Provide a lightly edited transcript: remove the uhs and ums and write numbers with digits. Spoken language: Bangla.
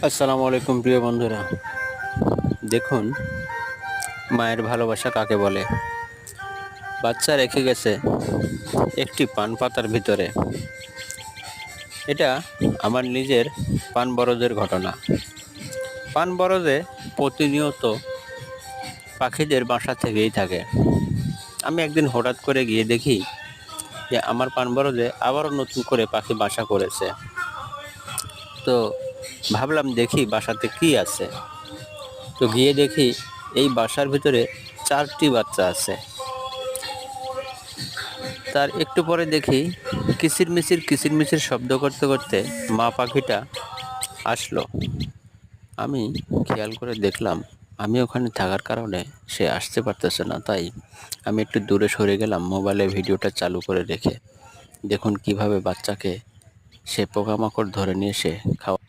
আসসালামু আলাইকুম প্রিয় বন্ধুরা। দেখুন, মায়ের ভালোবাসা কাকে বলে। বাচ্চা রেখে গেছে একটি পান পাতার ভিতরে। এটা আমার নিজের পান বরজের ঘটনা। পান বরজে প্রতিনিয়ত পাখিদের বাসা থেকেই থাকে। আমি একদিন হঠাৎ করে গিয়ে দেখি যে আমার পান বরজে আবারও নতুন করে পাখি বাসা করেছে। তো ভাবলাম দেখি বাসাতে কি আছে। তো গিয়ে দেখি এই বাসার ভিতরে 4টি বাচ্চা আছে। তার একটু পরে দেখি কিচিরমিচির শব্দ করতে করতে মা পাখিটা আসলো। আমি খেয়াল করে দেখলাম আমি ওখানে থাকার কারণে সে আসতে পারতেছে না, তাই আমি একটু দূরে সরে গেলাম মোবাইলে ভিডিওটা চালু করে রেখে। দেখুন কিভাবে বাচ্চাকে সে পোকামাকড় ধরে নিয়ে এসে খাওয়া।